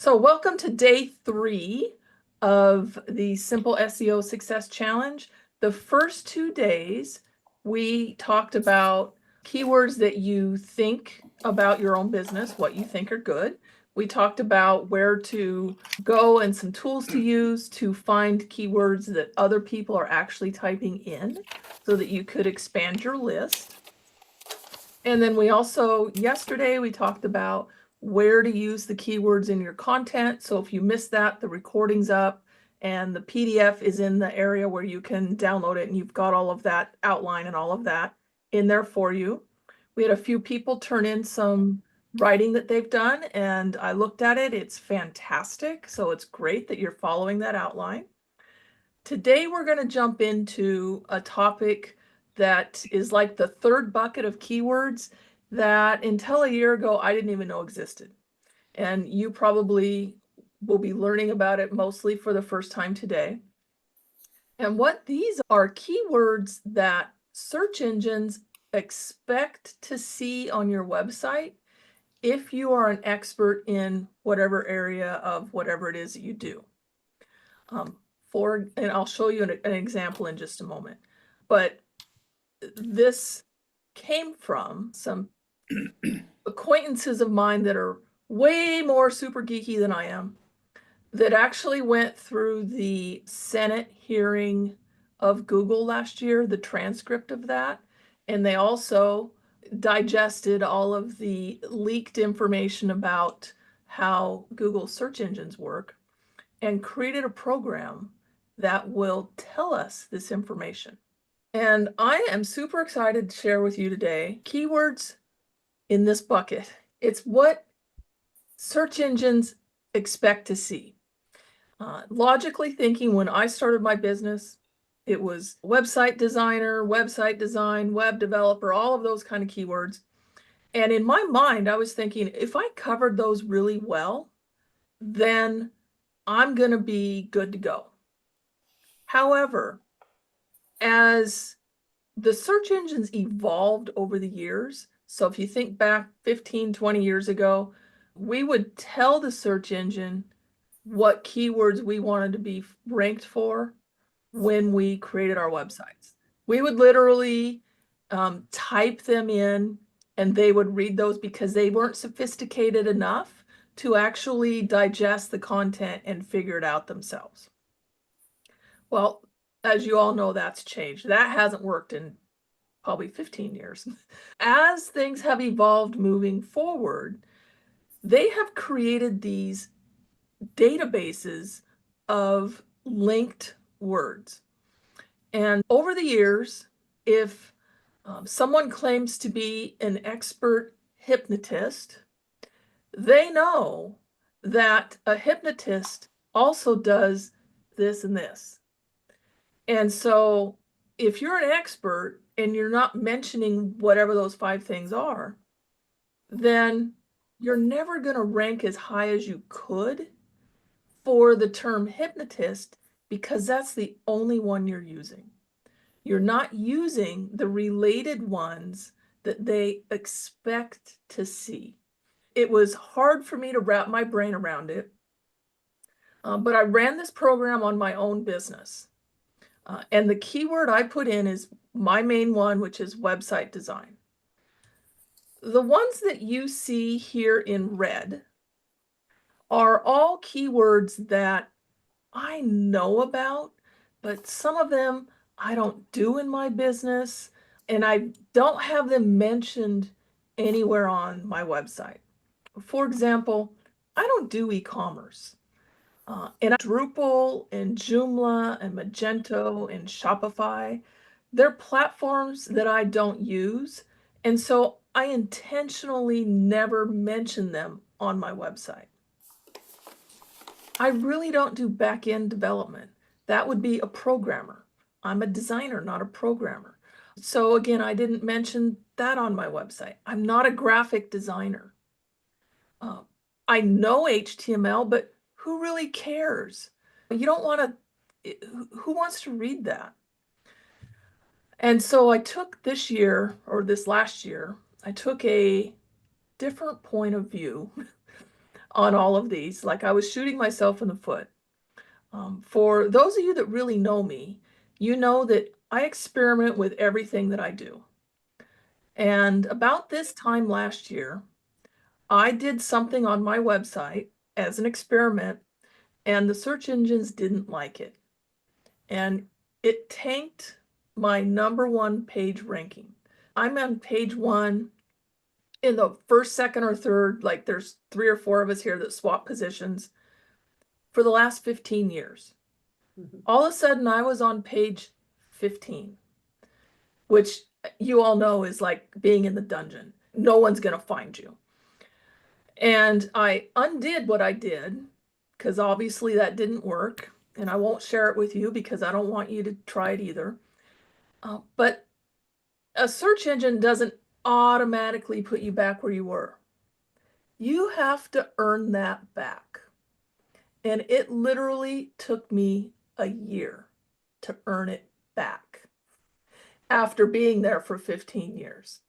So welcome to day 3 of the Simple SEO Success Challenge. The first 2 days, we talked about keywords that you think about your own business, what you think are good. We talked about where to go and some tools to use to find keywords that other people are actually typing in so that you could expand your list. And then we also, yesterday, we talked about where to use the keywords in your content. So if you missed that, the recording's up and the PDF is in the area where you can download it, and you've got all of that outline and all of that in there for you. We had a few people turn in some writing that they've done, and I looked at it. It's fantastic. So it's great that you're following that outline. Today, we're going to jump into a topic that is like the third bucket of keywords that until a year ago, I didn't even know existed. And you probably will be learning about it mostly for the first time today. And what these are keywords that search engines expect to see on your website if you are an expert in whatever area of whatever it is that you do. And I'll show you an example in just a moment. But this came from some acquaintances of mine that are way more super geeky than I am, that actually went through the Senate hearing of Google last year, the transcript of that. And they also digested all of the leaked information about how Google search engines work and created a program that will tell us this information. And I am super excited to share with you today keywords in this bucket. It's what search engines expect to see. Logically thinking, when I started my business, it was website designer, website design, web developer, all of those kind of keywords. And in my mind, I was thinking, if I covered those really well, then I'm going to be good to go. However, as the search engines evolved over the years, so if you think back 15, 20 years ago, we would tell the search engine what keywords we wanted to be ranked for when we created our websites. We would literally type them in, and they would read those because they weren't sophisticated enough to actually digest the content and figure it out themselves. Well, as you all know, that's changed. That hasn't worked in probably 15 years. As things have evolved moving forward, they have created these databases of linked words. And over the years, if someone claims to be an expert hypnotist, they know that a hypnotist also does this and this. And so if you're an expert and you're not mentioning whatever those 5 things are, then you're never going to rank as high as you could for the term hypnotist, because that's the only one you're using. You're not using the related ones that they expect to see. It was hard for me to wrap my brain around it, but I ran this program on my own business. And the keyword I put in is my main one, which is website design. The ones that you see here in red are all keywords that I know about, but some of them I don't do in my business, and I don't have them mentioned anywhere on my website. For example, I don't do e-commerce. And Drupal and Joomla and Magento and Shopify, they're platforms that I don't use. And so I intentionally never mention them on my website. I really don't do back-end development. That would be a programmer. I'm a designer, not a programmer. So again, I didn't mention that on my website. I'm not a graphic designer. I know HTML, but who really cares? You don't want to, who wants to read that? And so I took this year, or this last year, I took a different point of view on all of these. Like I was shooting myself in the foot. For those of you that really know me, you know that I experiment with everything that I do. And about this time last year, I did something on my website as an experiment, and the search engines didn't like it. And it tanked my #1 page ranking. I'm on page 1 in the first, second, or third, like there's 3 or 4 of us here that swap positions for the last 15 years. All of a sudden, I was on page 15, which you all know is like being in the dungeon. No one's going to find you. And I undid what I did because obviously that didn't work. And I won't share it with you because I don't want you to try it either. But a search engine doesn't automatically put you back where you were. You have to earn that back. And it literally took me a year to earn it back after being there for 15 years.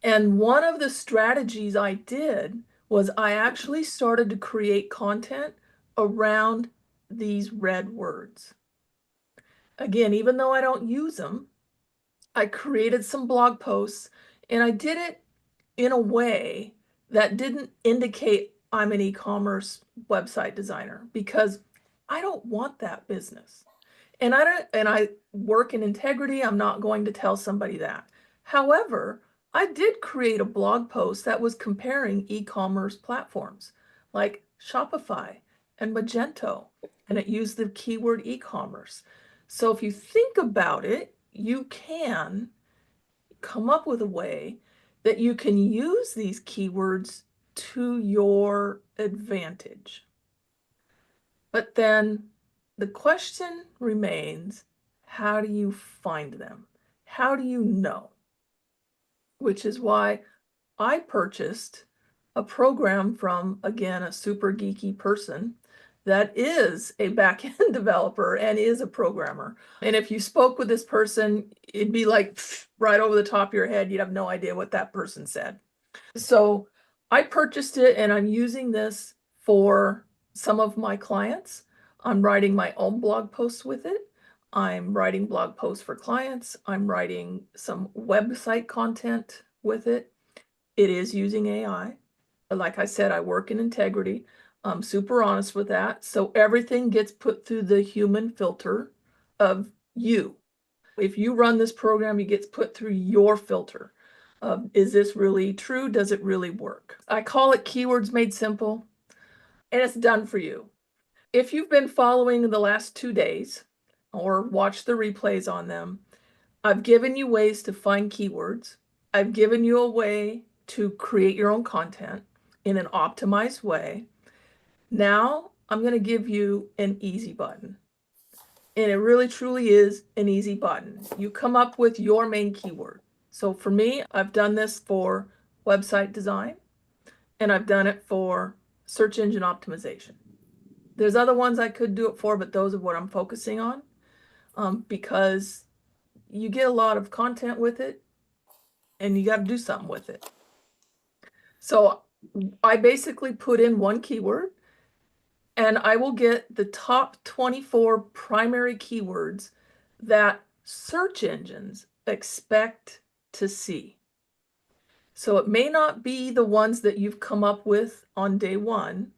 And one of the strategies I did was I actually started to create content around these red words. Again, even though I don't use them, I created some blog posts and I did it in a way that didn't indicate I'm an e-commerce website designer because I don't want that business. And I work in integrity. I'm not going to tell somebody that. However, I did create a blog post that was comparing e-commerce platforms like Shopify and Magento, and it used the keyword e-commerce. So if you think about it, you can come up with a way that you can use these keywords to your advantage. But then the question remains, how do you find them? How do you know? Which is why I purchased a program from, again, a super geeky person that is a back-end developer and is a programmer. And if you spoke with this person, it'd be like right over the top of your head. You'd have no idea what that person said. So I purchased it and I'm using this for some of my clients. I'm writing my own blog posts with it. I'm writing blog posts for clients. I'm writing some website content with it. It is using AI. Like I said, I work in integrity. I'm super honest with that. So everything gets put through the human filter of you. If you run this program, it gets put through your filter. Is this really true? Does it really work? I call it Keywords Made Simple, and it's done for you. If you've been following the last 2 days or watched the replays on them, I've given you ways to find keywords. I've given you a way to create your own content in an optimized way. Now I'm going to give you an easy button. And it really truly is an easy button. You come up with your main keyword. So for me, I've done this for website design and I've done it for search engine optimization. There's other ones I could do it for, but those are what I'm focusing on because you get a lot of content with it and you got to do something with it. So I basically put in one keyword and I will get the top 24 primary keywords that search engines expect to see. So it may not be the ones that you've come up with on day one,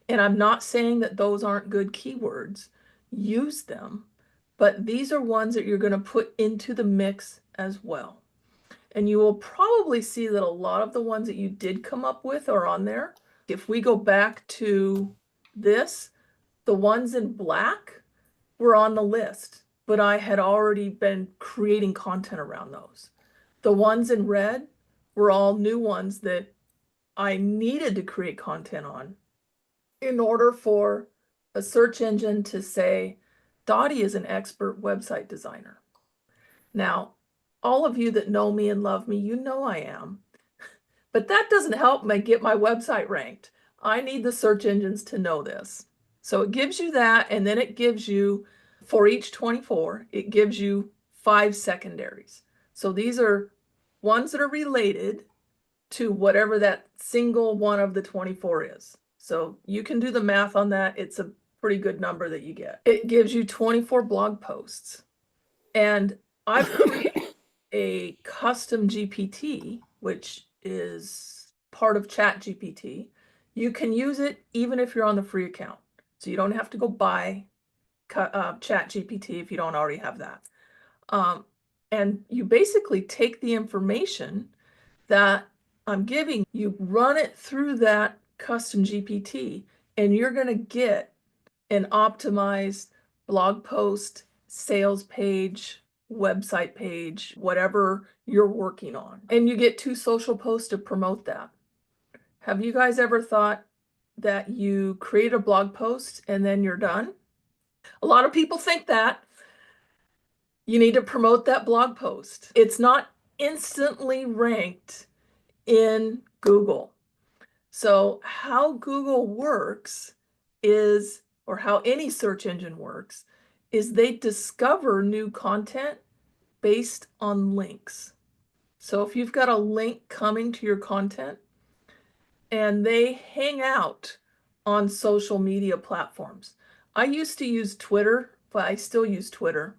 and I'm not saying that those aren't good keywords. Use them, but these are ones that you're going to put into the mix as well. And you will probably see that a lot of the ones that you did come up with are on there. If we go back to this, the ones in black were on the list, but I had already been creating content around those. The ones in red were all new ones that I needed to create content on in order for a search engine to say, Dottie is an expert website designer. Now, all of you that know me and love me, you know I am. But that doesn't help me get my website ranked. I need the search engines to know this. So it gives you that, and then it gives you, for each 24, it gives you 5 secondaries. So these are ones that are related to whatever that single one of the 24 is. So you can do the math on that. It's a pretty good number that you get. It gives you 24 blog posts. And I've created a custom GPT, which is part of Chat GPT. You can use it even if you're on the free account. So you don't have to go buy Chat GPT if you don't already have that. And you basically take the information that I'm giving you, run it through that custom GPT, and you're going to get an optimized blog post, sales page, website page, whatever you're working on. And you get 2 social posts to promote that. Have you guys ever thought that you create a blog post and then you're done? A lot of people think that. You need to promote that blog post. It's not instantly ranked in Google. So how Google works is, or how any search engine works, is they discover new content based on links. So if you've got a link coming to your content and they hang out on social media platforms. I used to use Twitter, but I still use Twitter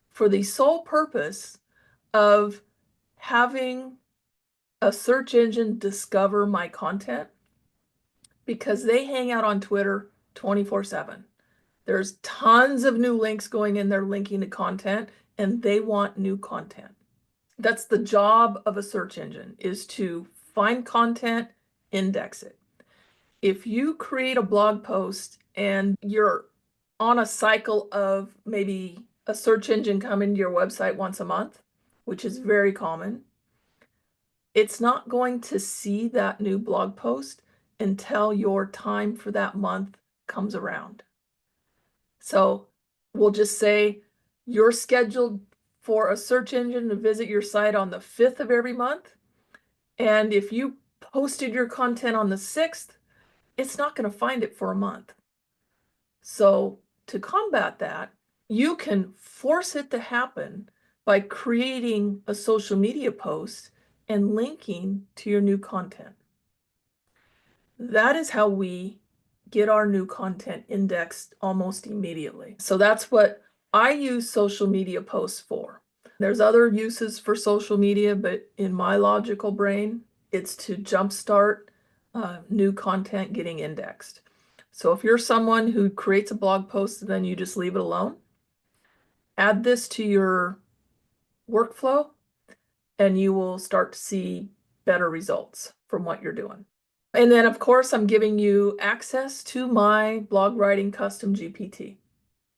for the sole purpose of having a search engine discover my content, because they hang out on Twitter 24/7. There's tons of new links going in there linking to content, and they want new content. That's the job of a search engine, is to find content, index it. If you create a blog post and you're on a cycle of maybe a search engine coming to your website once a month, which is very common, it's not going to see that new blog post until your time for that month comes around. So we'll just say you're scheduled for a search engine to visit your site on the 5th of every month. And if you posted your content on the 6th, it's not going to find it for a month. So to combat that, you can force it to happen by creating a social media post and linking to your new content. That is how we get our new content indexed almost immediately. So that's what I use social media posts for. There's other uses for social media, but in my logical brain, it's to jumpstart new content getting indexed. So if you're someone who creates a blog post and then you just leave it alone, add this to your workflow and you will start to see better results from what you're doing. And then, of course, I'm giving you access to my blog writing custom GPT.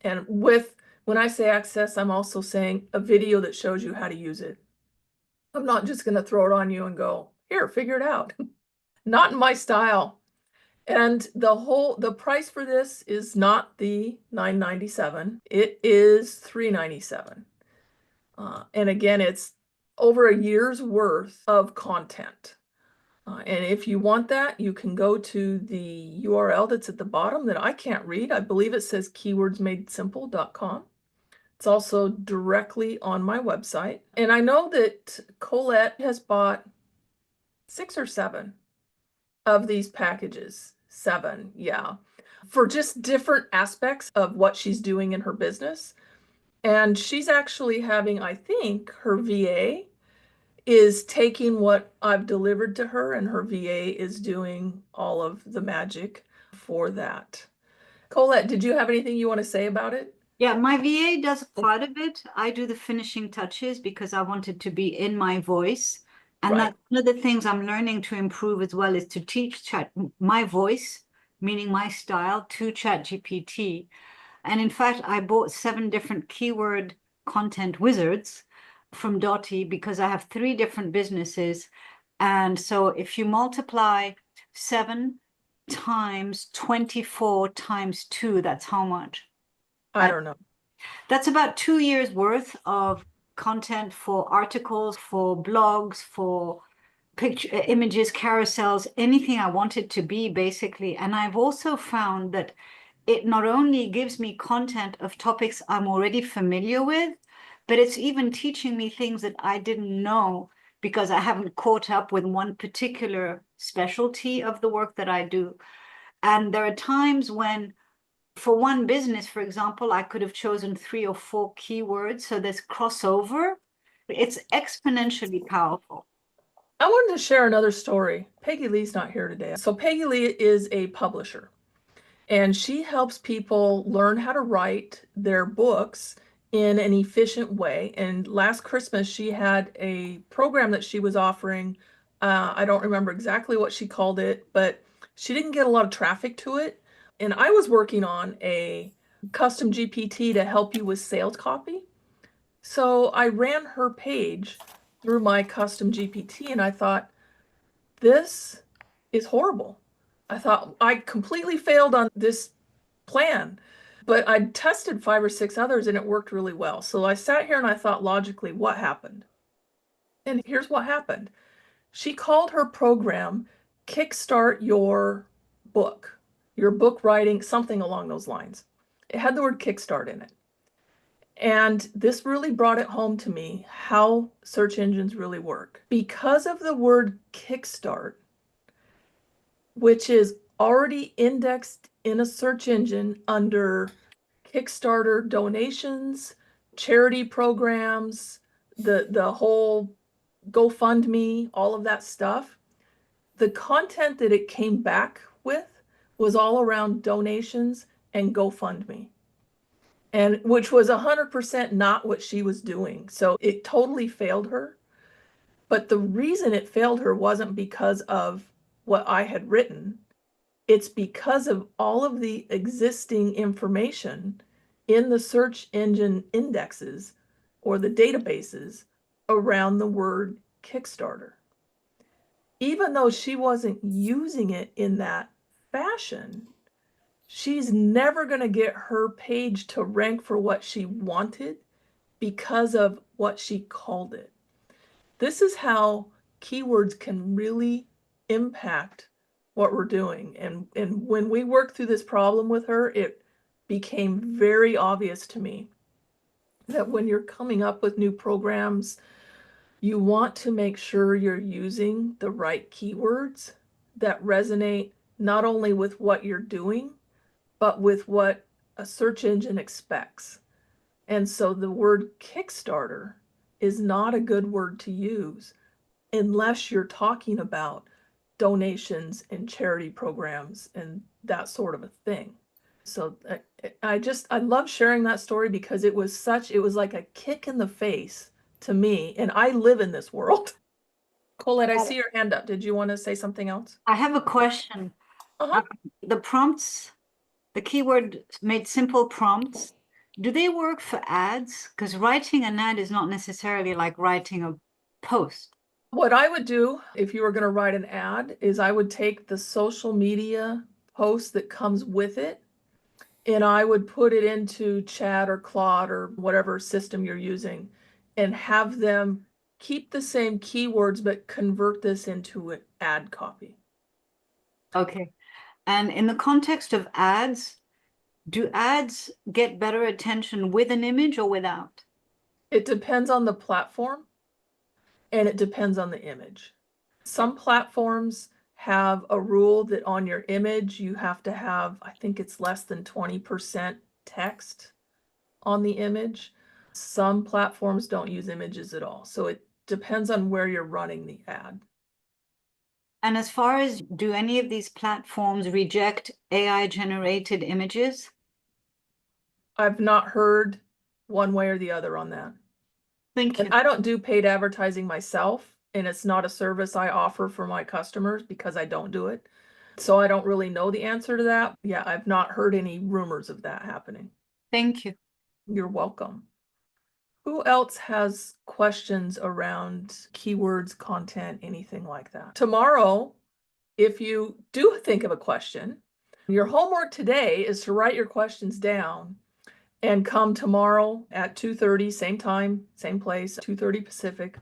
And when I say access, I'm also saying a video that shows you how to use it. I'm not just going to throw it on you and go, here, figure it out. Not in my style. And the price for this is not the $9.97. It is $3.97. And again, it's over a year's worth of content. And if you want that, you can go to the URL that's at the bottom that I can't read. I believe it says keywordsmadesimple.com. It's also directly on my website. And I know that Colette has bought 6 or 7 of these packages. 7, yeah, for just different aspects of what she's doing in her business. And she's actually having, I think, her VA is taking what I've delivered to her, and her VA is doing all of the magic for that. Colette, did you have anything you want to say about it? Yeah, my VA does part of it. I do the finishing touches because I want it to be in my voice. And Right. that's one of the things I'm learning to improve as well, is to teach my voice, meaning my style, to ChatGPT. And in fact, I bought 7 different keyword content wizards from Dottie because I have 3 different businesses. And so if you multiply 7 times 24 times 2, that's how much? I don't know. That's about 2 years worth of content for articles, for blogs, for picture, images, carousels, anything I want it to be, basically. And I've also found that it not only gives me content of topics I'm already familiar with, but it's even teaching me things that I didn't know because I haven't caught up with one particular specialty of the work that I do. And there are times when, for one business, for example, I could have chosen 3 or 4 keywords. So there's crossover. It's exponentially powerful. I wanted to share another story. Peggy Lee's not here today. So Peggy Lee is a publisher, and she helps people learn how to write their books in an efficient way. And last Christmas, she had a program that she was offering. I don't remember exactly what she called it, but she didn't get a lot of traffic to it. And I was working on a custom GPT to help you with sales copy. So I ran her page through my custom GPT, and I thought, this is horrible. I thought I completely failed on this plan, but I tested 5 or 6 others and it worked really well. So I sat here and I thought logically, what happened? And here's what happened. She called her program Kickstart your book writing, something along those lines. It had the word kickstart in it. And this really brought it home to me how search engines really work. Because of the word kickstart, which is already indexed in a search engine under Kickstarter donations, charity programs, the whole GoFundMe, all of that stuff. The content that it came back with was all around donations and GoFundMe, and which was 100% not what she was doing. So it totally failed her. But the reason it failed her wasn't because of what I had written. It's because of all of the existing information in the search engine indexes or the databases around the word Kickstarter. Even though she wasn't using it in that fashion, she's never going to get her page to rank for what she wanted because of what she called it. This is how keywords can really impact what we're doing. And when we worked through this problem with her, it became very obvious to me that when you're coming up with new programs, you want to make sure you're using the right keywords that resonate not only with what you're doing, but with what a search engine expects. And so the word Kickstarter is not a good word to use unless you're talking about donations and charity programs and that sort of a thing. So I love sharing that story because it was like a kick in the face to me, and I live in this world. Colette, I see your hand up. Did you want to say something else? I have a question. Uh-huh. The prompts, the keyword made simple prompts, do they work for ads? Because writing an ad is not necessarily like writing a post. What I would do if you were going to write an ad is I would take the social media post that comes with it and I would put it into Chat or Claude or whatever system you're using and have them keep the same keywords but convert this into an ad copy. Okay. And in the context of ads, do ads get better attention with an image or without? It depends on the platform and it depends on the image. Some platforms have a rule that on your image you have to have, I think it's less than 20% text on the image. Some platforms don't use images at all. So it depends on where you're running the ad. And as far as, do any of these platforms reject AI generated images? I've not heard one way or the other on that. Thank you. And I don't do paid advertising myself, and it's not a service I offer for my customers because I don't do it. So I don't really know the answer to that. Yeah, I've not heard any rumors of that happening. Thank you. You're welcome. Who else has questions around keywords, content, anything like that? Tomorrow, if you do think of a question, your homework today is to write your questions down and come tomorrow at 2:30, same time, same place, 2:30 Pacific.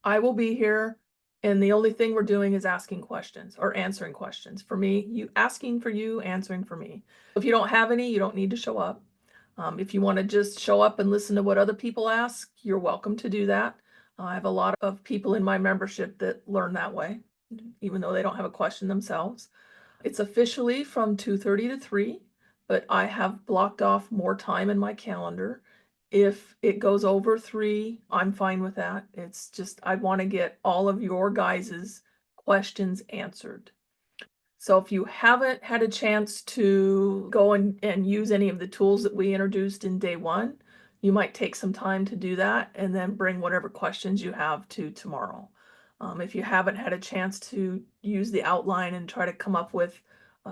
I will be here, and the only thing we're doing is asking questions or answering questions. For me, asking for you, answering for me. If you don't have any, you don't need to show up. If you want to just show up and listen to what other people ask, you're welcome to do that. I have a lot of people in my membership that learn that way, even though they don't have a question themselves. It's officially from 2:30 to 3, but I have blocked off more time in my calendar. If it goes over 3, I'm fine with that. It's just I want to get all of your guys's questions answered. So if you haven't had a chance to go and use any of the tools that we introduced in day 1, you might take some time to do that and then bring whatever questions you have to tomorrow. If you haven't had a chance to use the outline and try to come up with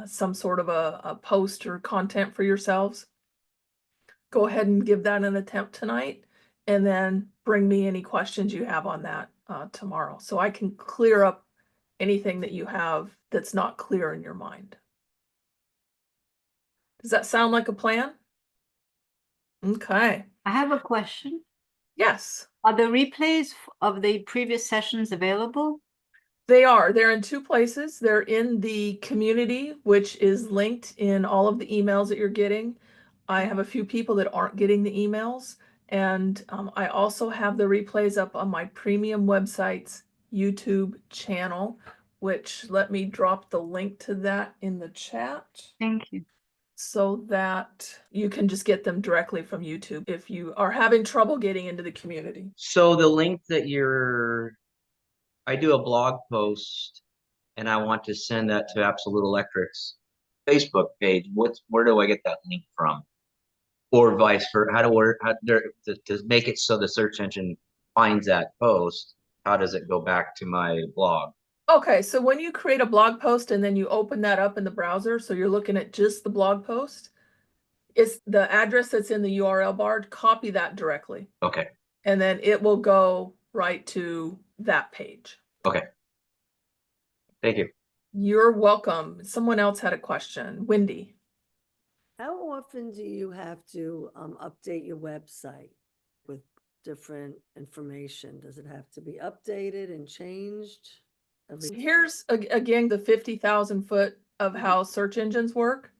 some sort of a post or content for yourselves, go ahead and give that an attempt tonight, and then bring me any questions you have on that tomorrow, so I can clear up anything that you have that's not clear in your mind. Does that sound like a plan? Okay. I have a question. Yes, Are the replays of the previous sessions available? they are. They're in 2 places. They're in the community, which is linked in all of the emails that you're getting. I have a few people that aren't getting the emails, and I also have the replays up on my premium website's YouTube channel, which let me drop the link to that in the chat Thank you. so that you can just get them directly from YouTube if you are having trouble getting into the community. So the link that I do a blog post and I want to send that to Absolute Electric's Facebook page. Where do I get that link from? Or vice versa? To make it so the search engine finds that post, how does it go back to my blog? Okay, so when you create a blog post and then you open that up in the browser, so you're looking at just the blog post, it's the address that's in the URL bar, copy that directly, Okay, and then it will go right to that page. okay. Thank you. You're welcome. Someone else had a question. Wendy. How often do you have to update your website with different information? Does it have to be updated and changed? Here's again the 50,000 foot of how search engines work.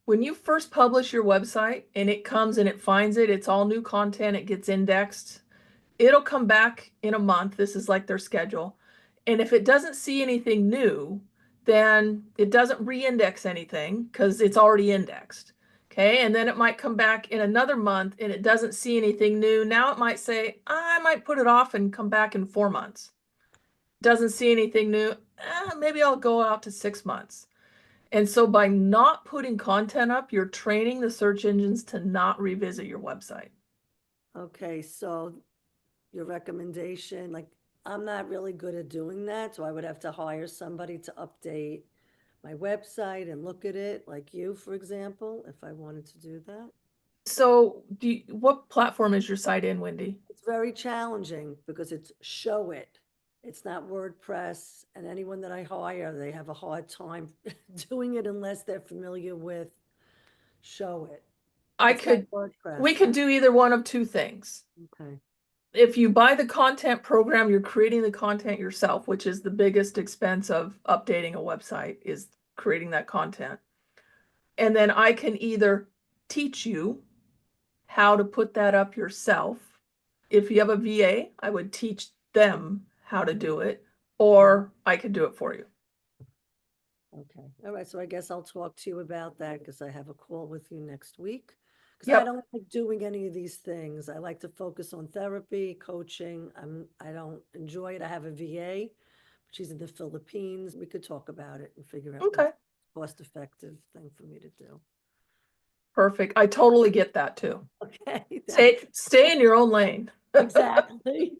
When you first publish your website and it comes and it finds it, it's all new content, it gets indexed. It'll come back in a month. This is like their schedule. And if it doesn't see anything new, then it doesn't re-index anything because it's already indexed. Okay, and then it might come back in another month and it doesn't see anything new. Now it might say, I might put it off and come back in 4 months. Doesn't see anything new. Maybe I'll go out to 6 months. And so by not putting content up, you're training the search engines to not revisit your website. Okay, so your recommendation, like, I'm not really good at doing that, so I would have to hire somebody to update my website and look at it, like you, for example, if I wanted to do that. So what platform is your site in, Wendy? It's very challenging because it's Show It. It's not WordPress, and anyone that I hire, they have a hard time doing it unless they're familiar with Show It. It's like WordPress. We could do either one of 2 things. Okay. If you buy the content program, you're creating the content yourself, which is the biggest expense of updating a website, is creating that content. And then I can either teach you how to put that up yourself. If you have a VA, I would teach them how to do it, or I could do it for you. Okay. All right. So I guess I'll talk to you about that because I have a call with you next week. Because Yep. I don't like doing any of these things. I like to focus on therapy, coaching. I don't enjoy it. I have a VA. She's in the Philippines. We could talk about it and figure out Okay, what's the cost-effective thing for me to do. perfect. I totally get that too. Okay. Stay in your own lane. Exactly.